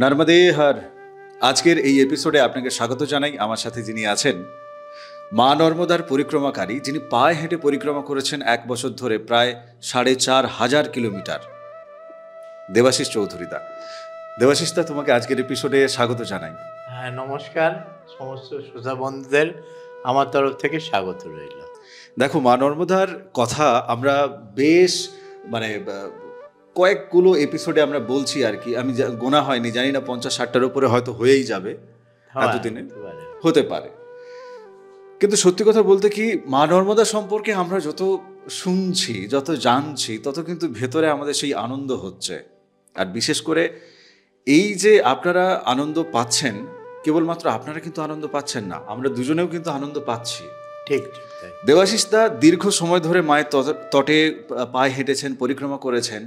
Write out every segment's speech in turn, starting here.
নর্মদে হর আজকের এই এপিসোডে আপনাকে স্বাগত জানাই। আমার সাথে যিনি আছেন মা নর্মদার পরিক্রমাকারী, যিনি পায়ে হেঁটে পরিক্রমা করেছেন 1 বছর ধরে প্রায় 4,500 কিলোমিটার, দেবাশিস চৌধুরীদা। দেবাশিসদা, তোমাকে আজকের এপিসোডে স্বাগত জানাই। হ্যাঁ, নমস্কার সমস্ত শ্রোতা বন্ধুদের, আমার তরফ থেকে স্বাগত রইল। দেখো, মা নর্মদার কথা আমরা বেশ কয়েকগুলো এপিসোডে আমরা বলছি আর কি। আমি গোনা হয়নি, জানি না 50-60টার উপরে হয়তো হয়েই যাবে এতদিনে, হতে পারে। কিন্তু সত্যি কথা বলতে কি, মা নর্মদা সম্পর্কে আমরা যত শুনছি, যত জানছি, তত কিন্তু ভেতরে আমাদের সেই আনন্দ হচ্ছে। আর বিশেষ করে এই যে আপনারা আনন্দ পাচ্ছেন, কেবলমাত্র আপনারা কিন্তু আনন্দ পাচ্ছেন না, আমরা দুজনেও কিন্তু আনন্দ পাচ্ছি। ঠিক। দেবাশিসদা দীর্ঘ সময় ধরে মায়ের তটে পায়ে হেঁটেছেন, পরিক্রমা করেছেন।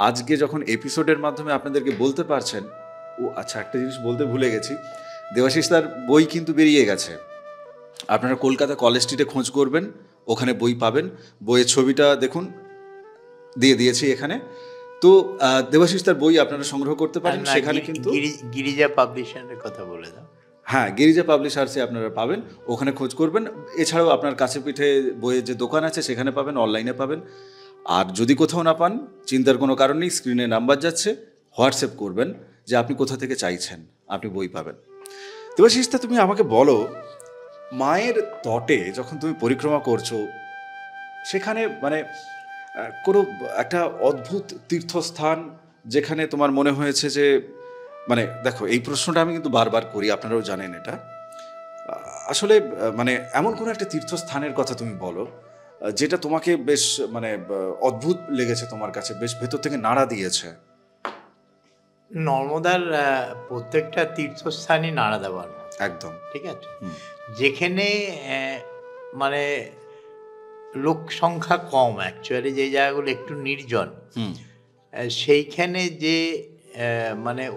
আজকে যখন এপিসোডের মাধ্যমে আপনাদেরকে বলতে পারছেন, ও আচ্ছা, একটা জিনিস বলতে ভুলে গেছি, দেবাশিসদার বই কিন্তু বেরিয়ে গেছে। আপনারা কলকাতা কলেজ স্ট্রিটে খোঁজ করবেন, ওখানে বই পাবেন। বইয়ের ছবিটা দেখুন, দিয়ে দিয়েছি এখানে। তো দেবাশিসদার বই আপনারা সংগ্রহ করতে পারেন সেখানে। কিন্তু গিরিজা পাবলিশারের কথা বলে দাও। হ্যাঁ, গিরিজা পাবলিশার্সে আপনারা পাবেন, ওখানে খোঁজ করবেন। এছাড়াও আপনার কাছে পিঠে বইয়ের যে দোকান আছে সেখানে পাবেন, অনলাইনে পাবেন। আর যদি কোথাও না পান, চিন্তার কোনো কারণ নেই, স্ক্রিনে নাম্বার যাচ্ছে, হোয়াটসঅ্যাপ করবেন যে আপনি কোথা থেকে চাইছেন, আপনি বই পাবেন। দেবাশিসদা, তুমি আমাকে বলো, মায়ের তটে যখন তুমি পরিক্রমা করছো, সেখানে কোনো একটা অদ্ভুত তীর্থস্থান যেখানে তোমার মনে হয়েছে যে, দেখো, এই প্রশ্নটা আমি কিন্তু বারবার করি, আপনারাও জানেন এটা। আসলে এমন কোনো একটা তীর্থস্থানের কথা তুমি বলো যেটা তোমাকে বেশ অদ্ভুত লেগেছে, তোমার কাছে বেশ ভেতর থেকে নাড়া দিয়েছে। নর্মদার প্রত্যেকটা তীর্থস্থানই নাড়া দেওয়ার একদম ঠিক আছে। যেখানে লোক সংখ্যা কম, অ্যাকচুয়ালি যে জায়গাগুলো একটু নির্জন, সেইখানে যে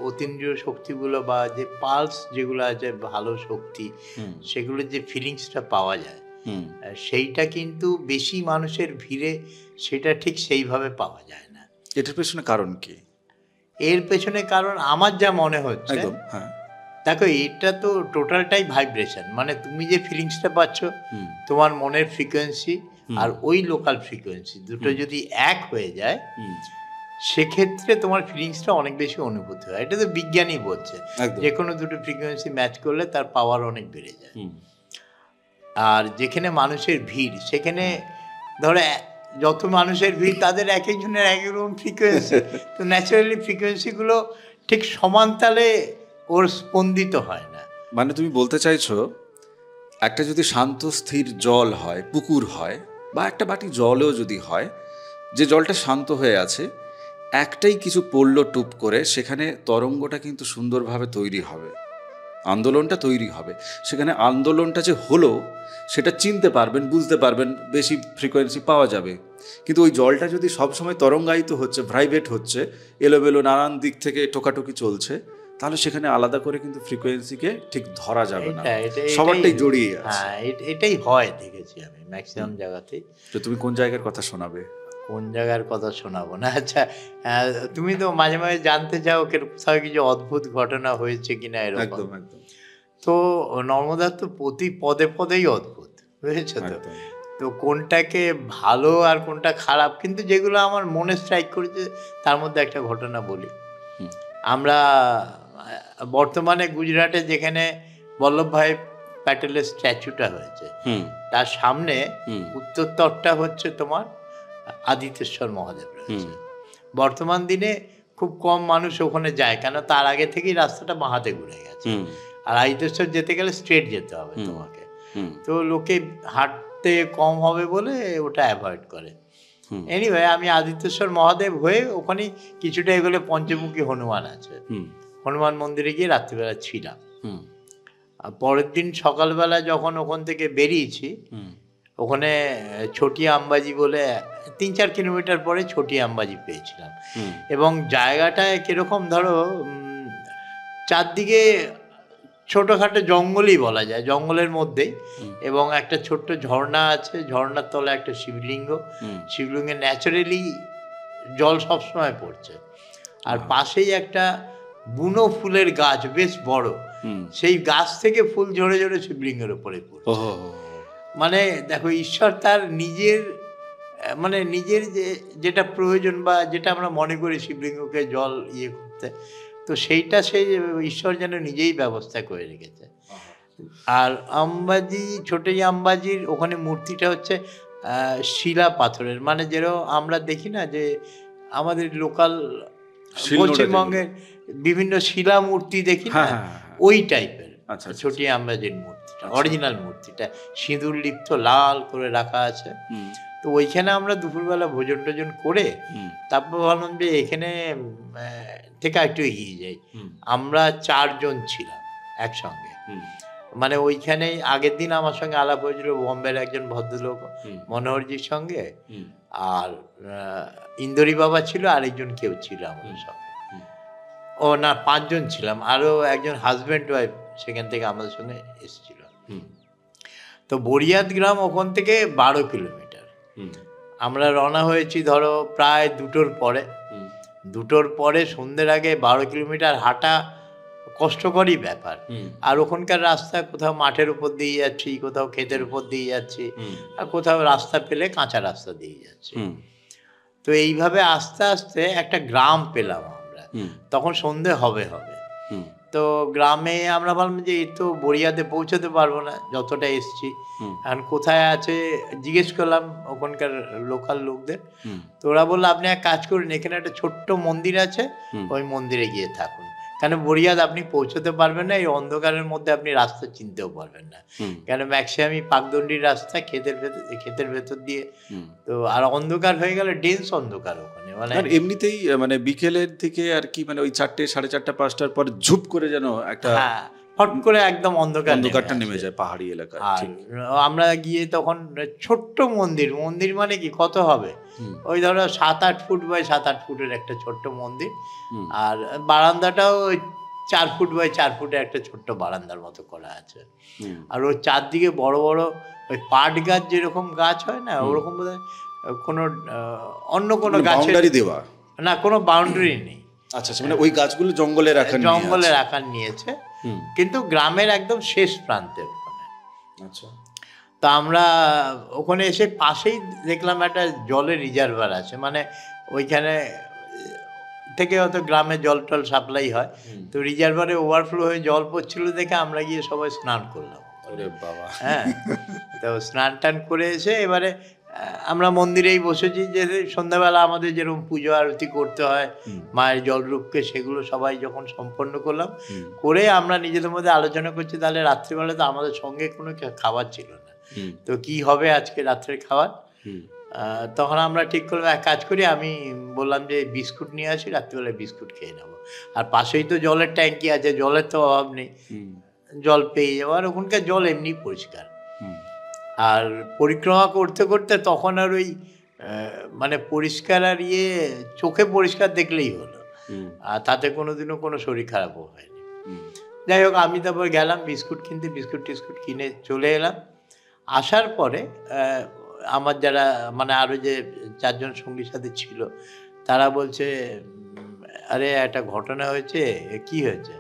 অতীন্দ্রিয় শক্তিগুলো বা যে পালস যেগুলো আছে, ভালো শক্তি, সেগুলো যে ফিলিংসটা পাওয়া যায়, সেইটা কিন্তু বেশি মানুষের ভিড়ে সেটা ঠিক সেইভাবে পাওয়া যায় না। এটার পেছনে কারণ কি? এর পেছনে কারণ আমার যা মনে হচ্ছে, দেখো, এটা তো টোটালটাই ভাইব্রেশন। তুমি যে ফিলিংসটা পাচ্ছ, তোমার মনের ফ্রিকোয়েন্সি আর ওই লোকাল ফ্রিকোয়েন্সি দুটো যদি এক হয়ে যায়, সেক্ষেত্রে তোমার ফিলিংসটা অনেক বেশি অনুভূতি হয়। এটা তো বিজ্ঞানী বলছে, যে কোনো দুটো ফ্রিকোয়েন্সি ম্যাচ করলে তার পাওয়ার অনেক বেড়ে যায়। আর যেখানে মানুষের ভিড়, সেখানে ধরো যত মানুষের ভিড়, তাদের এক একজনের এক এক রকম ফ্রিকোয়েন্সি, তো ন্যাচারালি ফ্রিকোয়েন্সিগুলো ঠিক সমান তালে ওর স্পন্দিত হয় না। তুমি বলতে চাইছো, একটা যদি শান্ত স্থির জল হয়, পুকুর হয়, বা একটা বাটি জলও যদি হয়, যে জলটা শান্ত হয়ে আছে, একটাই কিছু পড়লো টুপ করে, সেখানে তরঙ্গটা কিন্তু সুন্দরভাবে তৈরি হবে, আন্দোলনটা তৈরি হবে। সেখানে আন্দোলনটা যে হলো সেটা চিনতে পারবেন, বুঝতে পারবেন, বেশি ফ্রিকোয়েন্সি পাওয়া যাবে। কিন্তু ওই জলটা যদি সবসময় তরঙ্গায়িত হচ্ছে, ভাইব্রেট হচ্ছে, এলোমেলো নানান দিক থেকে টোকাটুকি চলছে, তাহলে সেখানে আলাদা করে কিন্তু ফ্রিকোয়েন্সিকে ঠিক ধরা যাবে না, সবারটাই জড়িয়ে আছে। হ্যাঁ, এটাই হয়, দেখেছি আমি ম্যাক্সিমাম জায়গাতেই। তো তুমি কোন জায়গার কথা শোনাবে? কোন জায়গার কথা শোনাবো না? আচ্ছা, তুমি তো মাঝে মাঝে জানতে চাও কোথাও কিছু অদ্ভুত ঘটনা হয়েছে কিনা, এরকম। একদম একদম। তো নর্মদার তো প্রতি পদে পদেই অদ্ভুত, বুঝেছো তো? তো কোনটাকে ভালো আর কোনটা খারাপ, কিন্তু যেগুলো আমার মনে স্ট্রাইক করেছে তার মধ্যে একটা ঘটনা বলি। আমরা বর্তমানে গুজরাটে যেখানে বল্লভভাই প্যাটেলের স্ট্যাচুটা হয়েছে, তার সামনে উত্তর তটটা হচ্ছে তোমার আদিতেশ্বর মহাদেব রয়েছে। বর্তমান দিনে খুব কম মানুষ ওখানে যায়, কেন তার আগে থেকেই রাস্তাটা বাঁহাতে ঘুরে গেছে, আর আদিতেশ্বর যেতে গেলে স্ট্রেট যেতে হবে তোমাকে। তো লোকে হাঁটতে কম হবে বলে ওটা অ্যাভয়েড করে। এনিওয়ে, আমি আদিতেশ্বর মহাদেব হয়ে ওখানে কিছুটা এগুলো পঞ্চমুখী হনুমান আছে, হনুমান মন্দিরে গিয়ে রাত্রিবেলা ছিলাম। আর পরের দিন সকালবেলা যখন ওখান থেকে বেরিয়েছি, ওখানে ছোটি আমবাজি বলে 3-4 কিলোমিটার পরে ছোটি আমবাজি পেয়েছিলাম। এবং জায়গাটায় কিরকম, ধরো চারদিকে ছোটোখাটো জঙ্গলই বলা যায়, জঙ্গলের মধ্যেই, এবং একটা ছোট্ট ঝর্ণা আছে, ঝর্ণার তলে একটা শিবলিঙ্গ, শিবলিঙ্গে ন্যাচারালি জল সবসময় পড়ছে, আর পাশেই একটা বুনো ফুলের গাছ বেশ বড়, সেই গাছ থেকে ফুল ঝরে ঝরে শিবলিঙ্গের উপরে পড়ে। মানে দেখো, ঈশ্বর তার নিজের মানে নিজের যেটা প্রয়োজন বা যেটা আমরা মনে করি শিবলিঙ্গকে জল ইয়ে করতে, তো সেইটা সেই ঈশ্বর যেন নিজেই ব্যবস্থা করে রেখেছে। আর আম্বাজি, ছোটই আম্বাজির ওখানে মূর্তিটা হচ্ছে শিলা পাথরের, মানে যেরকম আমরা দেখি না যে আমাদের লোকাল পশ্চিমবঙ্গের বিভিন্ন শিলা মূর্তি দেখি না, ওই টাইপের ছোটি আম্বাজির মূর্তিটা, অরিজিনাল মূর্তিটা সিঁদুর লিপ্ত লাল করে রাখা আছে। তো ওইখানে আমরা দুপুরবেলা ভোজন টোজন করে তারপর ভাবলাম যে এখানে থেকে একটু এগিয়ে যাই। আমরা 4 জন ছিলাম একসঙ্গে, মানে ওইখানে আগের দিন আমার সঙ্গে আলাপ হয়েছিল বোম্বের একজন ভদ্রলোক মনোহরজির সঙ্গে, আর ইন্দুরি বাবা ছিল, আরেকজন কেউ ছিল আমাদের সঙ্গে, ও না 5 জন ছিলাম, আরও একজন হাজব্যান্ড ওয়াইফ সেখান থেকে আমাদের সঙ্গে এসেছিল। তো বড়িয়াদ গ্রাম ওখান থেকে 12 কিলোমিটার। আমরা রওনা হয়েছি ধরো প্রায় 2টোর পরে। 2টোর পরে সন্ধ্যের আগে 12 কিলোমিটার হাঁটা কষ্টকরই ব্যাপার। আর ওখানকার রাস্তা কোথাও মাঠের উপর দিয়ে যাচ্ছি, কোথাও ক্ষেতের উপর দিয়ে যাচ্ছি, আর কোথাও রাস্তা পেলে কাঁচা রাস্তা দিয়ে যাচ্ছি। তো এইভাবে আস্তে আস্তে একটা গ্রাম পেলাম আমরা, তখন সন্ধে হবে। তো গ্রামে আমরা ভাবলাম যে এই তো বড়িয়াতে পৌঁছতে পারবো না যতটা এসছি, এখন কোথায় আছে জিজ্ঞেস করলাম ওখানকার লোকাল লোকদের। তো ওরা বললো আপনি এক কাজ করুন, এখানে একটা ছোট্ট মন্দির আছে, ওই মন্দিরে গিয়ে থাকুন, কেন বড়িয়াদ আপনি পৌঁছতে পারবেন না, এই অন্ধকারের মধ্যে আপনি রাস্তা চিনতেও পারবেন না, কেন ম্যাক্সিমামই পাকদণ্ডির রাস্তা ক্ষেতের ভেতর দিয়ে, তো আর অন্ধকার হয়ে গেলে ডেন্স অন্ধকার ওখানে, মানে এমনিতেই মানে বিকেলের দিকে আর কি, মানে ওই 4টে, 4:30, 5টার পর ঝুপ করে যেন একটা হট করে একদম অন্ধকারটা নেমে যায় পাহাড়ি এলাকায়। আর আমরা গিয়ে তখন ছোট্ট মন্দির মানে কি কত হবে, ওই ধরো 7-8 ফুট বাই 7-8 ফুটের একটা ছোট্ট মন্দির, আর বারান্দাটাও 4 ফুট বাই 4 ফুটের একটা ছোট্ট বারান্দার মতো করা আছে। আর ওর চারদিকে বড় বড় ওই পাট গাছ, যেরকম গাছ হয় না ওরকম বোধহয় কোনো অন্য কোনো গাছের দেওয়া না, কোনো বাউন্ডারি নেই। আচ্ছা, মানে ওই গাছগুলো জঙ্গলের আকার নিয়েছে, কিন্তু গ্রামের একদম শেষ প্রান্তে ওখানে। আচ্ছা, তা আমরা ওখানে এসে পাশেই দেখলাম একটা জলের রিজার্ভার আছে, মানে ওইখানে থেকে হয়তো গ্রামে জল টল সাপ্লাই হয়, তো রিজার্ভারে ওভারফ্লো হয়ে জল পড়ছিল দেখে আমরা গিয়ে সবাই স্নান করলাম। হ্যাঁ, তো স্নান টান করে এসে এবারে আমরা মন্দিরেই বসেছি, যে সন্ধ্যাবেলা আমাদের যেরকম পুজো আরতি করতে হয় মায়ের জলরূপকে, সেগুলো সবাই যখন সম্পন্ন করলাম, করে আমরা নিজেদের মধ্যে আলোচনা করছি তাহলে রাত্রিবেলা তো আমাদের সঙ্গে কোনো খাবার ছিল না, তো কি হবে আজকে রাত্রের খাবার। তখন আমরা ঠিক করলাম এক কাজ করি, আমি বললাম যে বিস্কুট নিয়ে আসি, রাত্রিবেলায় বিস্কুট খেয়ে নেবো, আর পাশেই তো জলের ট্যাঙ্কি আছে, জলের তো অভাব নেই, জল পেয়ে যাবো, আর ওখানকার জল এমনি পরিষ্কার। আর পরিক্রমা করতে করতে তখন আর ওই মানে পরিষ্কার আর চোখে পরিষ্কার দেখলেই হলো, আর তাতে কোনোদিনও কোনো শরীর খারাপও হয়নি। যাই হোক, আমি তারপর গেলাম বিস্কুট কিনতে, বিস্কুট টিস্কুট কিনে চলে এলাম। আসার পরে আমার যারা মানে আরও যে 4 জন সঙ্গীর সাথে ছিল, তারা বলছে আরে একটা ঘটনা হয়েছে। কি হয়েছে?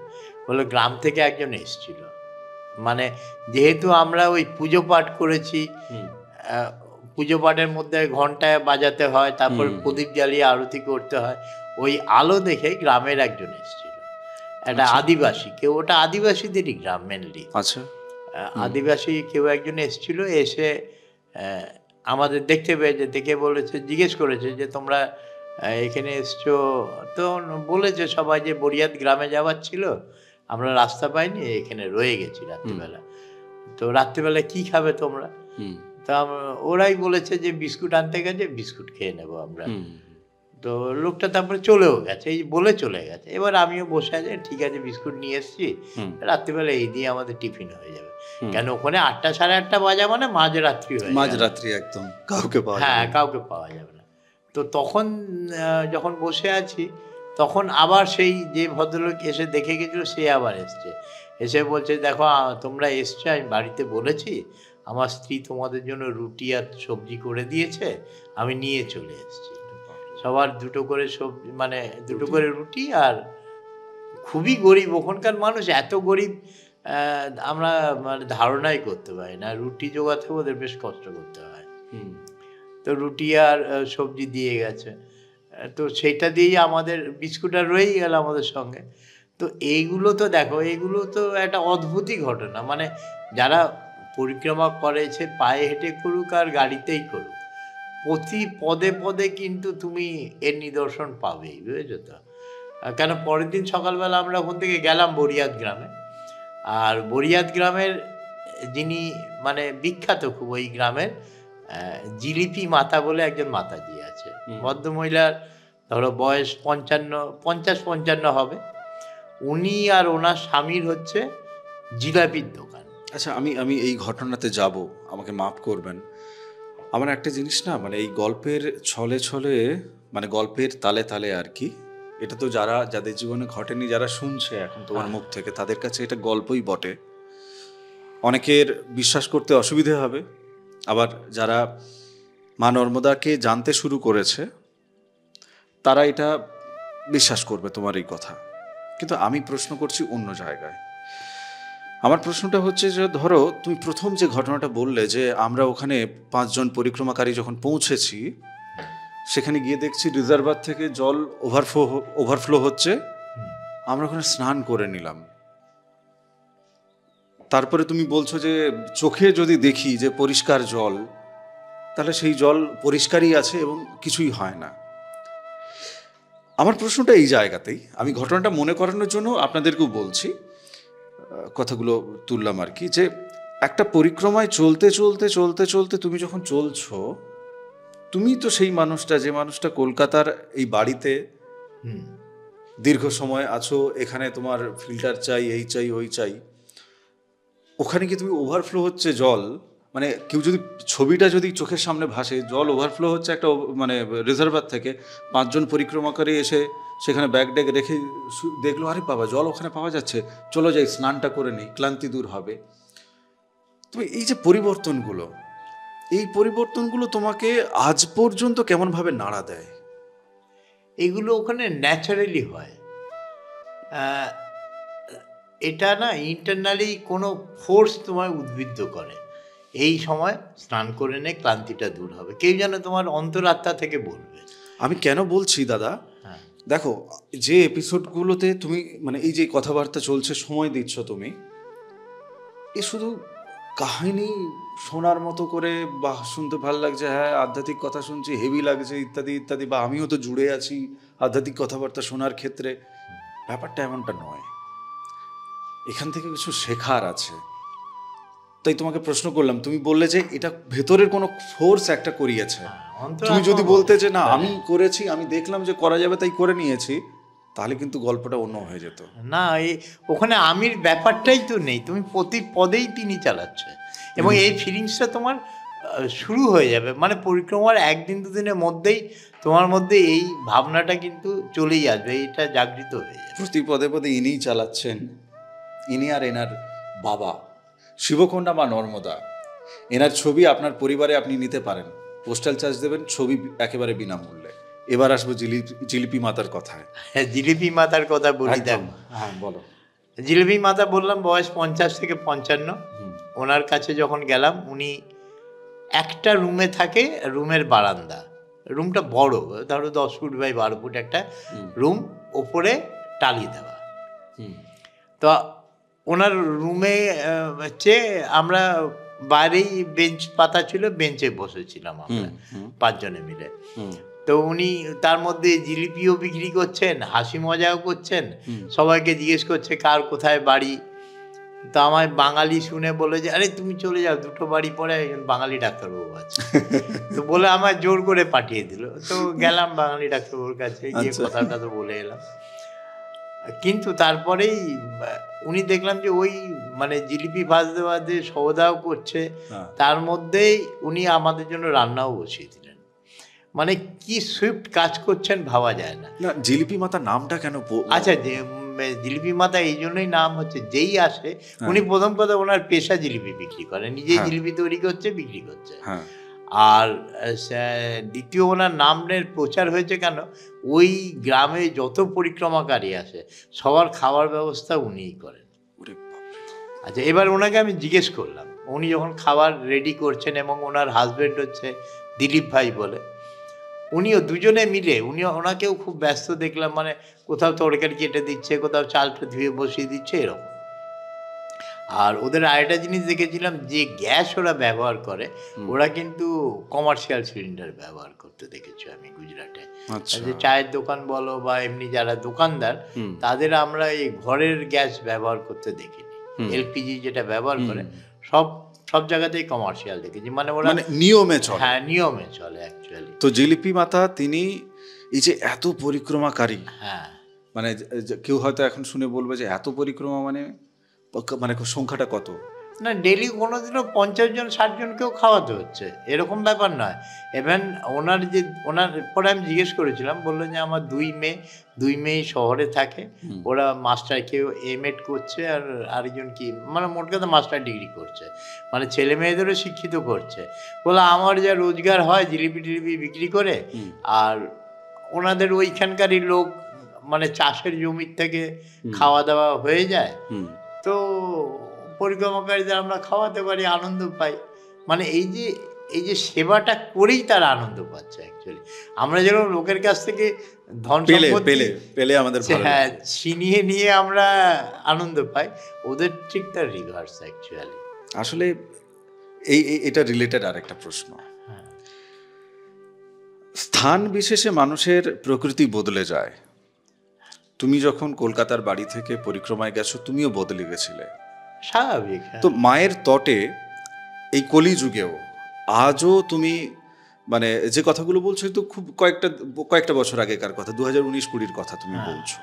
বললো গ্রাম থেকে একজন এসেছিল, মানে যেহেতু আমরা ওই পুজো পাঠ করেছি, পুজো পাঠের মধ্যে ঘন্টায় বাজাতে হয়, তারপর প্রদীপ জ্বালিয়ে আরতি করতে হয়, ওই আলো দেখে গ্রামের একজন এসেছিল, একটা আদিবাসী কেউ, ওটা আদিবাসীদেরই গ্রাম মেনলি। আচ্ছা, আদিবাসী কেউ একজন এসেছিল, এসে আমাদের দেখতে পেয়েছে, দেখে বলেছে, জিজ্ঞেস করেছে যে তোমরা এখানে এসছো, তো বলেছে সবাই যে বড়িয়াদ গ্রামে যাওয়ার ছিল, আমরা রাস্তা পাইনি, এখানে রয়ে গেছি রাত্রিবেলা, তো রাত্রিবেলা কি খাবে তোমরা? তা ওরাই বলেছে যে বিস্কুট আনতে গেছে, বিস্কুট খেয়ে নেবো আমরা। তো লোকটা তারপরে চলেও গেছে, এই বলে চলে গেছে। এবার আমিও বসে আছি, ঠিক আছে বিস্কুট নিয়ে এসছি, রাত্রিবেলা এই দিয়ে আমাদের টিফিন হয়ে যাবে, কেন ওখানে 8টা 8:30 বাজা মানে মাঝরাত্রি হয়ে যাবে, মাঝরাত্রি একদম, কাউকে পাওয়া যাবে না। হ্যাঁ, কাউকে পাওয়া যাবে না। তো তখন যখন বসে আছি, তখন আবার সেই যে ভদ্রলোক এসে দেখে গেছিল, সে আবার এসছে, এসে বলছে দেখো তোমরা এসছো, আমি বাড়িতে বলেছি, আমার স্ত্রী তোমাদের জন্য রুটি আর সবজি করে দিয়েছে, আমি নিয়ে চলে এসেছি। সবার 2টো করে সবজি, মানে 2টো করে রুটি আর খুবই গরিব, ওখানকার মানুষ এত গরিব আমরা মানে ধারণাই করতে পারি না। রুটি জোগাতে ওদের বেশ কষ্ট করতে হয়। তো রুটি আর সবজি দিয়ে গেছে, তো সেইটা দিয়েই আমাদের বিস্কুট আর রয়েই গেল আমাদের সঙ্গে। তো এইগুলো তো দেখো, এগুলো তো একটা অদ্ভুতই ঘটনা। মানে যারা পরিক্রমা করেছে পায়ে হেঁটে করুক আর গাড়িতেই করুক, প্রতি পদে পদে কিন্তু তুমি এর নিদর্শন পাবেই, বুঝেছো তো? কেন পরের দিন সকালবেলা আমরা ওখান থেকে গেলাম বড়িয়াদ গ্রামে। আর বড়িয়াদ গ্রামের যিনি মানে বিখ্যাত খুব ওই গ্রামের জিলিপি মাতা বলে একজন মাতাজি আছে। ভদ্রমহিলার ধরো বয়স 50-55 হবে। উনি আর ওনার স্বামীর হচ্ছে জিলাপির দোকান। আচ্ছা, আমি এই ঘটনাতে যাব, আমাকে মাফ করবেন। আমার একটা জিনিস না, মানে এই গল্পের ছলে ছলে, মানে গল্পের তালে তালে আর কি, এটা তো যাদের জীবনে ঘটেনি, যারা শুনছে এখন তোমার মুখ থেকে, তাদের কাছে এটা গল্পই বটে। অনেকের বিশ্বাস করতে অসুবিধে হবে, আবার যারা মা নর্মদাকে জানতে শুরু করেছে তারা এটা বিশ্বাস করবে তোমার এই কথা। কিন্তু আমি প্রশ্ন করছি অন্য জায়গায়। আমার প্রশ্নটা হচ্ছে যে ধরো তুমি প্রথম যে ঘটনাটা বললে যে আমরা ওখানে 5 জন পরিক্রমাকারী যখন পৌঁছেছি, সেখানে গিয়ে দেখছি রিজার্ভার থেকে জল ওভারফ্লো হচ্ছে, আমরা ওখানে স্নান করে নিলাম। তারপরে তুমি বলছো যে চোখে যদি দেখি যে পরিষ্কার জল, তাহলে সেই জল পরিষ্কারই আছে এবং কিছুই হয় না। আমার প্রশ্নটা এই জায়গাতেই, আমি ঘটনাটা মনে করানোর জন্য আপনাদেরকেও বলছি, কথাগুলো তুললাম আর কি, যে একটা পরিক্রমায় চলতে চলতে চলতে চলতে তুমি যখন চলছো, তুমি তো সেই মানুষটা, যে মানুষটা কলকাতার এই বাড়িতে দীর্ঘ সময় আছো, এখানে তোমার ফিল্টার চাই, এই চাই, ওই চাই, ওখানে কি তুমি ওভারফ্লো হচ্ছে জল, মানে কেউ যদি ছবিটা যদি চোখের সামনে ভাসে, জল ওভারফ্লো হচ্ছে একটা মানে রিজার্ভার থেকে, 5 জন পরিক্রমাকারী এসে সেখানে ব্যাগ ড্যাগ রেখে দেখলো, আরে বাবা জল ওখানে পাওয়া যাচ্ছে, চলো যাই স্নানটা করে নিই, ক্লান্তি দূর হবে। তুমি এই যে পরিবর্তনগুলো, এই পরিবর্তনগুলো তোমাকে আজ পর্যন্ত কেমনভাবে নাড়া দেয়? এগুলো ওখানে ন্যাচারালি হয়। এটা না ইন্টারনালি কোনো ফোর্স তোমায় উদ্বুদ্ধ করে, এই সময় স্নান করে নে, ক্লান্তিটা দূর হবে। কেউ যেন তোমার অন্তরাত্মা থেকে বলবে। আমি কেন বলছি দাদা, দেখো যে এপিসোডগুলোতে তুমি মানে এই যে কথাবার্তা চলছে, সময় দিচ্ছ তুমি, এ শুধু কাহিনী শোনার মতো করে, বা শুনতে ভালো লাগছে, হ্যাঁ আধ্যাত্মিক কথা শুনছি, হেভি লাগছে, ইত্যাদি ইত্যাদি, বা আমিও তো জুড়ে আছি আধ্যাত্মিক কথাবার্তা শোনার ক্ষেত্রে, ব্যাপারটা এমনটা নয়। এখান থেকে কিছু শেখার আছে। তাই তোমাকে প্রশ্ন করলাম, তুমি বললে যে এটা ভেতরের কোনো ফোর্স একটা করিয়েছে। তুমি যদি বলতে যে না আমি করেছি, আমি দেখলাম যে করা যাবে তাই করে নিয়েছি, তাহলে কিন্তু গল্পটা অন্য হয়ে যেত। না, ওখানে আমির ব্যাপারটাই তো নেই, তুমি প্রতি পদেই তিনি চালাচ্ছে, এবং এই ফিলিংসটা তোমার শুরু হয়ে যাবে। মানে পরিক্রমার 1-2 দিনের মধ্যেই তোমার মধ্যে এই ভাবনাটা কিন্তু চলেই আসবে, এটা জাগৃত হয়ে যাবে। প্রতি পদে পদে ইনিই চালাচ্ছেন, ইনি আর এনার বাবা শিবকন্যা মা নর্মদা। এনার ছবি আপনার পরিবারে আপনি নিতে পারেন, পোস্টাল চার্জ দেবেন, ছবি একেবারে বিনামূল্যে। এবার আসবো জিলিপি মাতার কথায়। হ্যাঁ, জিলিপি মাতার কথা বলি। দেখো, হ্যাঁ বলো। জিলিপি মাতা বললাম বয়স 50 থেকে 55। ওনার কাছে যখন গেলাম, উনি একটা রুমে থাকে, রুমের বারান্দা, রুমটা বড়, ধরো 10 ফুট বাই 12 ফুট একটা রুম, ওপরে টালি দেওয়া। তো ওনার রুমে আমরা বাইরেই বেঞ্চ পাতা ছিল, বেঞ্চে বসেছিলাম আমরা 5 জনে মিলে। তো উনি তার মধ্যে জিলিপিও বিক্রি করছেন, হাসি মজাও করছেন, সবাইকে জিজ্ঞেস করছে কার কোথায় বাড়ি। তো আমার বাঙালি শুনে বলে যে আরে তুমি চলে যাও, 2টো বাড়ি পরে একজন বাঙালি ডাক্তারবাবু আছে। তো বলে আমার জোর করে পাঠিয়ে দিল। তো গেলাম বাঙালি ডাক্তারবাবুর কাছে, গিয়ে কথাটা তো বলে এলাম। কিন্তু তারপরেই উনি দেখলাম যে ওই মানে জিলিপি ভাজতে ভাজতে সওদাও করছে, তার মধ্যেই উনি আমাদের জন্য রান্নাও বসিয়ে দিলেন। মানে কি সুইফট কাজ করছেন ভাবা যায় না। জিলিপি মাতা নামটা কেন? আচ্ছা, জিলিপি মাতা এই জন্যই নাম হচ্ছে, যেই আসে উনি প্রথম কথা ওনার পেশা জিলিপি বিক্রি করেন, নিজেই জিলিপি তৈরি করছে, বিক্রি করছে। আর দ্বিতীয় ওনার নামের প্রচার হয়েছে কেন, ওই গ্রামে যত পরিক্রমাকারী আসে সবার খাওয়ার ব্যবস্থা উনিই করেন। ওরে বাপরে। আচ্ছা, এবার ওনাকে আমি জিজ্ঞেস করলাম, উনি যখন খাবার রেডি করছেন এবং ওনার হাজব্যান্ড হচ্ছে দিলীপ ভাই বলে, উনিও দুজনে মিলে ওনাকেও খুব ব্যস্ত দেখলাম, মানে কোথাও তরকারি কেটে দিচ্ছে, কোথাও চালটা ধুয়ে বসিয়ে দিচ্ছে, এরকম। আর ওদের আরেকটা জিনিস দেখেছিলাম, যে গ্যাস ওরা ব্যবহার করে, ওরা কিন্তু কমার্শিয়াল সিলিন্ডার ব্যবহার করতে দেখেছি আমি গুজরাটে। আচ্ছা। যে চায়ের দোকান বলো বা এমনি যারা দোকানদার, তাদের আমরা এই ঘরের গ্যাস ব্যবহার করতে দেখিনি। এলপিজি যেটা ব্যবহার করে সব জায়গাতেই কমার্শিয়াল দেখেছি, মানে ওরা নিয়মে চলে। হ্যাঁ, নিয়মে চলে অ্যাকচুয়ালি। তো জিলিপি মাতা তিনি এই যে এত পরিক্রমাকারী, হ্যাঁ, মানে কেউ হয়তো এখন শুনে বলবে যে এত পরিক্রমা মানে সংখ্যাটা কত? না, ডেলি কোনোদিনও 50 জন 60 জনকেও খাওয়াতে হচ্ছে, এরকম ব্যাপার নয়। ইভেন ওনার পরে আমি জিজ্ঞেস করেছিলাম, বললো যে আমার দুই মেয়ে শহরে থাকে, ওরা মাস্টার, কেউ এমএড করছে আর আরেকজন কি, মানে মোট কথা মাস্টার ডিগ্রি করছে, মানে ছেলে মেয়েদেরও শিক্ষিত করছে। বলে আমার যা রোজগার হয় জিলিপি টিলিপি বিক্রি করে, আর ওনাদের ওইখানকারই লোক, মানে চাষের জমির থেকে খাওয়া দাওয়া হয়ে যায়, তো পরিক্রমাকারীদের আমরা খাওয়াতে পারি, আনন্দ পাই। মানে এই যে সেবাটা করেই তারা আনন্দ পাচ্ছে অ্যাকচুয়ালি। আমরা যেরকম লোকের কাছ থেকে ধন পেলে আমাদের হ্যাঁ ছিনিয়ে নিয়ে আমরা আনন্দ পাই, ওদের ঠিক তার রিভার্স অ্যাকচুয়ালি। আসলে এটা রিলেটেড আরেকটা প্রশ্ন। স্থান বিশেষে মানুষের প্রকৃতি বদলে যায়। তুমি যখন কলকাতার বাড়ি থেকে পরিক্রমায় গেছো, তুমিও বদলে গেছিলে, স্বাভাবিক। তো মায়ের তটে এই কলিযুগেও আজও তুমি মানে যে কথাগুলো বলছো, তো খুব কয়েকটা বছর আগেকার কথা, 2019-20 কথা তুমি বলছো।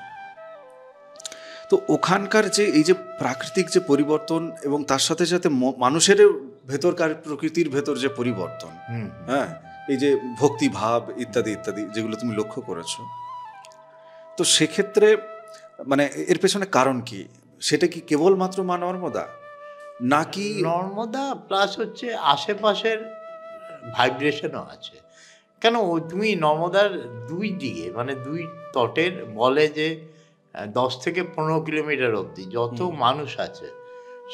তো ওখানকার যে এই যে প্রাকৃতিক যে পরিবর্তন এবং তার সাথে সাথে মানুষের ভেতরকার প্রকৃতির ভেতর যে পরিবর্তন, হ্যাঁ, এই যে ভক্তি ভাব ইত্যাদি ইত্যাদি যেগুলো তুমি লক্ষ্য করেছো, তো সেক্ষেত্রে মানে এর পেছনে কারণ কি? সেটা কি কেবলমাত্র মা নর্মদা, নাকি নর্মদা প্লাস হচ্ছে আশেপাশের ভাইব্রেশনও আছে? কেন, তুমি নর্মদার দুই দিকে, মানে দুই তটের বলে যে 10 থেকে 15 কিলোমিটার অবধি যত মানুষ আছে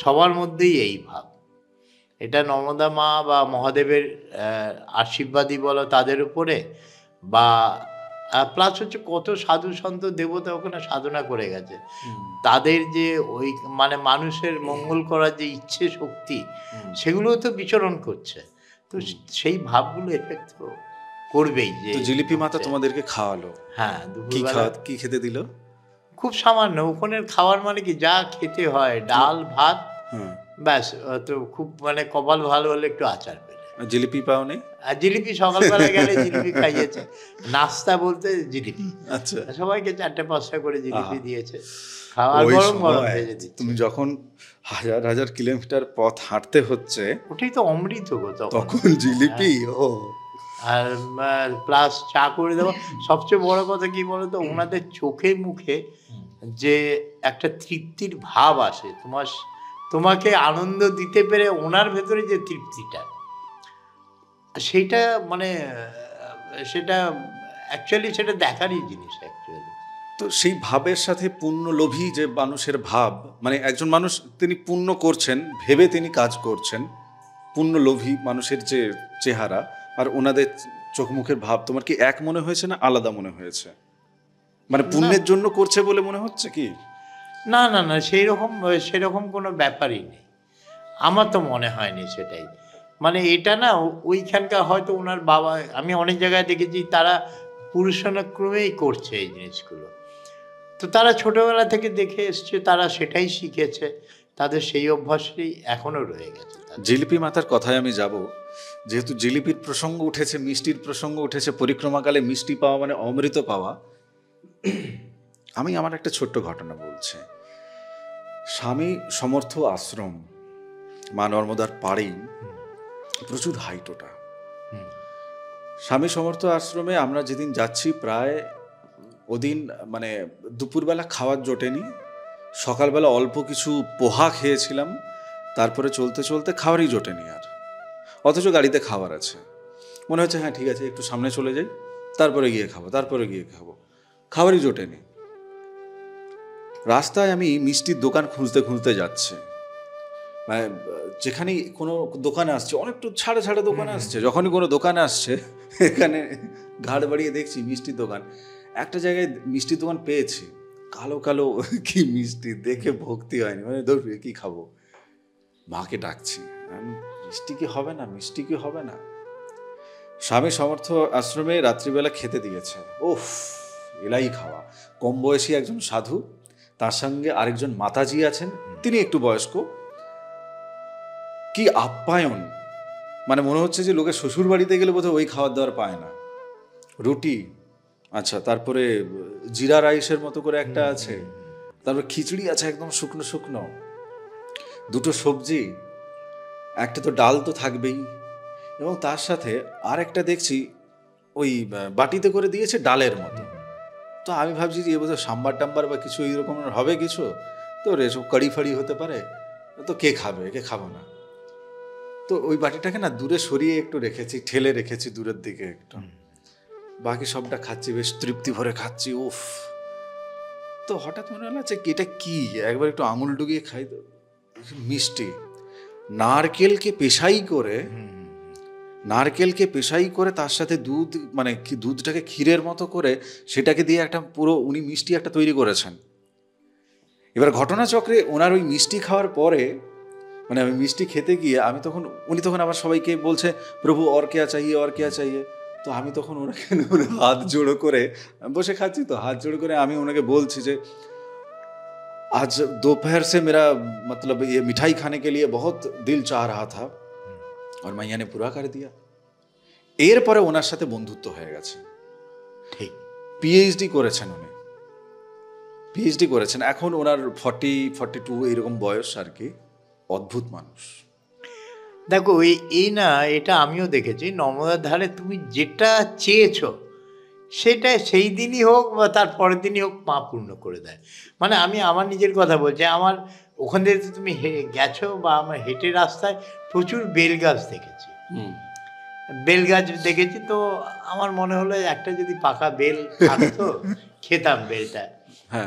সবার মধ্যেই এই ভাব। এটা নর্মদা মা বা মহাদেবের আশীর্বাদই বলো তাদের উপরে, বা প্লাস হচ্ছে কত সাধু সন্ত দেবতা ওখানে সাধনা করে গেছে, তাদের যে ওই মানে মানুষের মঙ্গল করার যে ইচ্ছে শক্তি, সেগুলো তো বিচরণ করছে, তো সেই ভাবগুলো এফেক্ট তো করবেই। যে জিলিপি মাতা তোমাদেরকে খাওয়ালো, হ্যাঁ, কি খেতে দিল? খুব সামান্য ওখানের খাওয়ার, মানে কি যা খেতে হয়, ডাল ভাত, ব্যাস। তো খুব মানে কপাল ভালো হলে একটু আচার পেলে। জিলিপি পাও নেই? আর জিলিপি সকালবেলা গেলে জিলিপি খাইয়েছে, নাস্তা বলতে জিলিপি। আচ্ছা, সবাইকে 4-5টা করে জিলিপি দিয়েছে, খাওয়ার গরম গরম ভেজে দিচ্ছে। তুমি যখন হাজার হাজার কিলোমিটার পথ হাঁটতে হচ্ছে, ওটাই তো অমৃত গো তখন জিলিপি। ও, আর প্লাস চা করে দেওয়া। সবচেয়ে বড় কথা কি বলতো, ওনাদের চোখে মুখে যে একটা তৃপ্তির ভাব আসে, তোমাকে আনন্দ দিতে পেরে ওনার ভেতরে যে তৃপ্তিটা, সেইটা মানে সেটা অ্যাকচুয়ালি সেটা দেখারই জিনিস অ্যাকচুয়ালি। তো সেই ভাবের সাথে পুণ্যলোভী যে মানুষের ভাব, মানে একজন মানুষ তিনি পুণ্য করছেন ভেবে তিনি কাজ করছেন, পুণ্যলোভী মানুষের যে চেহারা আর ওনাদের চোখ মুখের ভাব, তোমার কি এক মনে হয়েছে না আলাদা মনে হয়েছে? মানে পুণ্যের জন্য করছে বলে মনে হচ্ছে কি? না, সেরকম কোনো ব্যাপারই নেই, আমার তো মনে হয়নি সেটাই। মানে এটা না, ওইখানকার হয়তো ওনার বাবা, আমি অনেক জায়গায় দেখেছি তারা পুরুষানুক্রমেই করছে এই জিনিসগুলো, তো তারা ছোটবেলা থেকে দেখে এসছে, তারা সেটাই শিখেছে, তাদের সেই অভ্যাসই এখনো রয়ে গেছে। জিলিপি মাতার কথায় আমি যাব, যেহেতু জিলিপির প্রসঙ্গ উঠেছে, মিষ্টির প্রসঙ্গ উঠেছে, পরিক্রমাকালে মিষ্টি পাওয়া মানে অমৃত পাওয়া। আমি আমার একটা ছোট্ট ঘটনা বলছি। স্বামী সমর্থ আশ্রম, মা নর্মদার পাড়েই, প্রচুর হাইট ওটা। স্বামী সমর্থ আশ্রমে আমরা যেদিন যাচ্ছি, প্রায় ওদিন মানে দুপুরবেলা খাওয়ার জোটেনি, সকালবেলা অল্প কিছু পোহা খেয়েছিলাম, তারপরে চলতে চলতে খাওয়ারই জোটেনি আর, অথচ গাড়িতে খাবার আছে। মনে হচ্ছে হ্যাঁ ঠিক আছে একটু সামনে চলে যাই, তারপরে গিয়ে খাবো, খাবারই জোটেনি। রাস্তায় আমি মিষ্টির দোকান খুঁজতে খুঁজতে যাচ্ছি, মানে যেখানেই কোনো দোকানে আসছে, অনেক তো ছাড়া ছাড়া দোকানে আসছে, যখনই কোনো দোকানে আসছে এখানে ঘাড় বাড়িয়ে দেখছি মিষ্টির দোকান। একটা জায়গায় মিষ্টির দোকান পেয়েছি, কালো কালো কি মিষ্টি, দেখে ভক্তি হয়নি, মানে ধরবে কি খাবো। মাকে ডাকছি, মিষ্টি কি হবে না। স্বামী সমর্থ আশ্রমে রাত্রিবেলা খেতে দিয়েছে, ওফ এলাই খাওয়া। কম বয়সী একজন সাধু, তার সঙ্গে আরেকজন মাতাজি আছেন, তিনি একটু বয়স্ক। কি আপ্যায়ন, মানে মনে হচ্ছে যে লোকের শ্বশুর বাড়িতে গেলে বোধহয় ওই খাবার দাবার পায় না। রুটি, আচ্ছা, তারপরে জিরা রাইসের মতো করে একটা আছে, তারপর খিচুড়ি আছে একদম শুকনো শুকনো, দুটো সবজি, একটা তো ডাল তো থাকবেই, এবং তার সাথে আর একটা দেখছি ওই বাটিতে করে দিয়েছে ডালের মতো। তো আমি ভাবছি যে এ বোধহয় সাম্বার টাম্বার বা কিছু এইরকম হবে কিছু, তো এসব কারি ফাড়ি হতে পারে, তো কে খাবে, একে খাবো না। তো ওই বাটিটাকে না দূরে সরিয়ে একটু রেখেছি, ঠেলে রেখেছি দূরের দিকে একটু, বাকি সবটা খাচ্ছি, বেশ তৃপ্তি ভরে খাচ্ছি, উফ। তো হঠাৎ মনে হলো যে এটা কি, একবার একটু আঙুল ডুবিয়ে খাই তো। মিষ্টি, নারকেলকে পেশাই করে তার সাথে দুধ, মানে দুধটাকে ক্ষীরের মতো করে সেটাকে দিয়ে একটা পুরো উনি মিষ্টি একটা তৈরি করেছেন। এবার ঘটনাচক্রে ওনার ওই মিষ্টি খাওয়ার পরে, মানে আমি মিষ্টি খেতে গিয়ে উনি তখন আবার সবাইকে বলছে প্রভু और क्या चाहिए। তো আমি তখন ওনাকে হাত জোড়ো করে বসে খাচ্ছি, তো হাত জোড়ো করে আমি ওনাকে বলছি যে आज दोपहर से मेरा मतलब ये मिठाई खाने के लिए बहुत दिल चाह रहा था और मैया ने पूरा कर दिया। এরপরে ওনার সাথে বন্ধুত্ব হয়ে গেছে। ঠিক, পিএইচডি করেছেন, এখন ওনার 40-42 এইরকম বয়স আর কি। অদ্ভুত মানুষ। দেখো এটা আমিও দেখেছি, নর্মদার ধারে তুমি যেটা চেয়েছো সেটা সেই দিনই হোক বা তার পরের দিনই হোক মা পূর্ণ করে দেয়। মানে আমি আমার নিজের কথা বলছি, আমার ওখান থেকে তুমি গেছো বা আমার হেঁটে রাস্তায় প্রচুর বেল গাছ দেখেছি, তো আমার মনে হলো একটা যদি পাকা বেল থাকতো খেতাম বেলটা,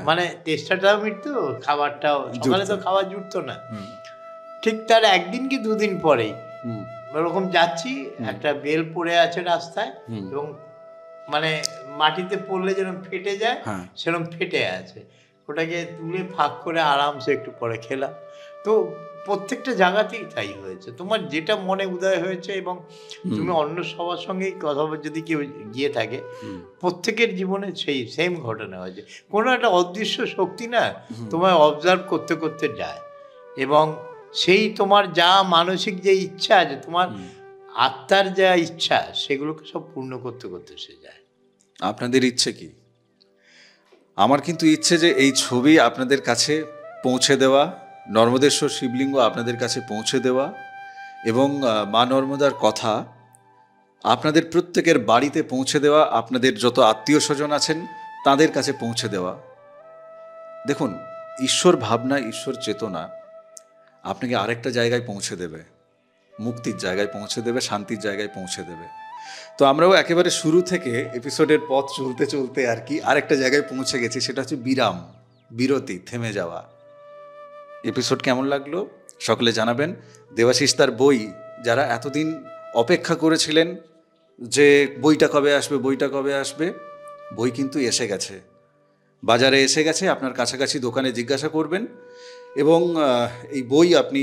মানে তেষ্টাটাও মিটতো, খাবারটাও, সকালে তো খাবার জুটতো না। ঠিক তার একদিন কি দুদিন পরেই ওরকম যাচ্ছি, একটা বেল পড়ে আছে রাস্তায়, এবং মানে মাটিতে পড়লে যেরকম ফেটে যায় সেরকম ফেটে আছে, ওটাকে তুলে ফাঁক করে আরামসে একটু পরে খেলাম। তো প্রত্যেকটা জায়গাতেই তাই হয়েছে, তোমার যেটা মনে উদয় হয়েছে, এবং তুমি অন্য সবার সঙ্গেই কথা যদি কেউ গিয়ে থাকে, প্রত্যেকের জীবনে সেই সেম ঘটনা হয়েছে। কোনো একটা অদৃশ্য শক্তি না তোমায় অবজার্ভ করতে করতে যায়, এবং সেই তোমার যা মানসিক যে ইচ্ছা আছে, তোমার আত্মার যা ইচ্ছা, সেগুলোকে সব পূর্ণ করতে করতে সে যায়। আপনাদের ইচ্ছে কি? আমার কিন্তু ইচ্ছে যে এই ছবি আপনাদের কাছে পৌঁছে দেওয়া, নর্মদেশ্বর শিবলিঙ্গ আপনাদের কাছে পৌঁছে দেওয়া, এবং মা নর্মদার কথা আপনাদের প্রত্যেকের বাড়িতে পৌঁছে দেওয়া, আপনাদের যত আত্মীয় স্বজন আছেন তাদের কাছে পৌঁছে দেওয়া। দেখুন, ঈশ্বর ভাবনা, ঈশ্বর চেতনা আপনাকে আরেকটা জায়গায় পৌঁছে দেবে, মুক্তির জায়গায় পৌঁছে দেবে, শান্তির জায়গায় পৌঁছে দেবে। তো আমরাও একেবারে শুরু থেকে এপিসোডের পথ চলতে চলতে আর কি আরেকটা জায়গায় পৌঁছে গেছি, সেটা হচ্ছে বিরতি, থেমে যাওয়া। এপিসোড কেমন লাগলো সকলে জানাবেন। দেবাশিস তার বই, যারা এতদিন অপেক্ষা করেছিলেন যে বইটা কবে আসবে, বই কিন্তু এসে গেছে, বাজারে এসে গেছে। আপনার কাছাকাছি দোকানে জিজ্ঞাসা করবেন, এবং এই বই আপনি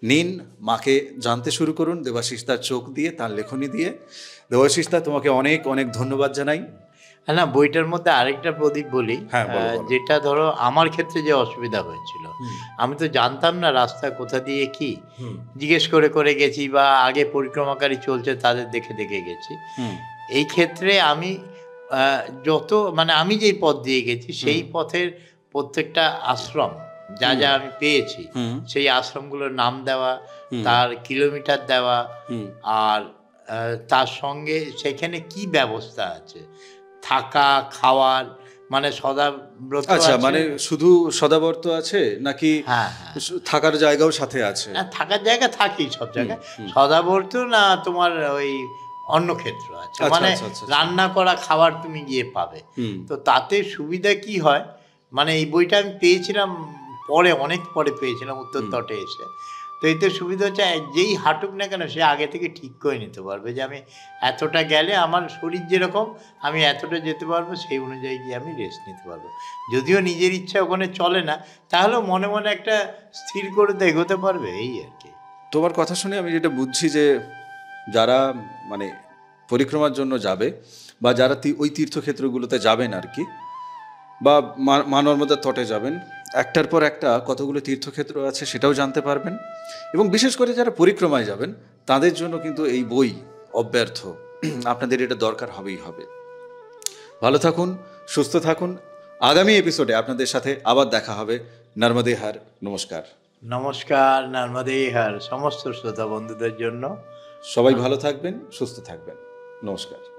নিন, মাকে জানতে শুরু করুন দেবাশিস তার চোখ দিয়ে, তার লেখনী দিয়ে। দেবাশিস দা, তোমাকে অনেক অনেক ধন্যবাদ জানাই। না, বইটার মধ্যে আরেকটা প্রদীপ বলি, যেটা ধরো আমার ক্ষেত্রে যে অসুবিধা হয়েছিল, আমি তো জানতাম না রাস্তা কোথা দিয়ে কি, জিজ্ঞেস করে করে গেছি, বা আগে পরিক্রমাকারী চলছে তাদের দেখে দেখে গেছি। এই ক্ষেত্রে আমি আমি যেই পথ দিয়ে গেছি, সেই পথের প্রত্যেকটা আশ্রম যা যা আমি পেয়েছি, সেই আশ্রমগুলোর নাম দেওয়া, তার কিলোমিটার দেওয়া, আর তার সঙ্গে সেখানে কি ব্যবস্থা আছে, থাকা খাওয়ার, মানে সদাব্রত, আচ্ছা, মানে শুধু সদাব্রত আছে নাকি থাকার জায়গাও সাথে আছে? থাকার জায়গা থাকেই সব জায়গায়, সদাব্রত না তোমার ওই অন্য ক্ষেত্র আছে, আচ্ছা, মানে আচ্ছা, আচ্ছা, আচ্ছা। রান্না করা খাবার তুমি গিয়ে পাবে। হুম। তো তাতে সুবিধা কি হয়, মানে এই বইটা আমি পেয়েছিলাম পরে, অনেক পরে পেয়েছিলাম উত্তর তটে এসে। তো এতে সুবিধা হচ্ছে যেই হাঁটুক না কেন সে আগে থেকে ঠিক করে নিতে পারবে যে আমি এতটা গেলে আমার শরীর যেরকম আমি এতটা যেতে পারবো, সেই অনুযায়ী গিয়ে আমি রেস্ট নিতে পারবো। যদিও নিজের ইচ্ছা ওখানে চলে না, তাহলেও মনে মনে একটা স্থির করে তো এগোতে পারবে, এই আর কি। তোমার কথা শুনে আমি যেটা বুঝছি যে যারা মানে পরিক্রমার জন্য যাবে বা যারা ওই তীর্থক্ষেত্রগুলোতে যাবেন আর কি, বা মা নর্মদার তটে যাবেন, একটার পর একটা কতগুলো তীর্থক্ষেত্র আছে সেটাও জানতে পারবেন। এবং বিশেষ করে যারা পরিক্রমায় যাবেন তাদের জন্য কিন্তু এই বই অব্যর্থ, আপনাদের এটা দরকার হবেই হবে। ভালো থাকুন, সুস্থ থাকুন। আগামী এপিসোডে আপনাদের সাথে আবার দেখা হবে। নর্মদে হর। নমস্কার। নমস্কার, নর্মদে হর সমস্ত শ্রোতা বন্ধুদের জন্য। সবাই ভালো থাকবেন, সুস্থ থাকবেন। নমস্কার।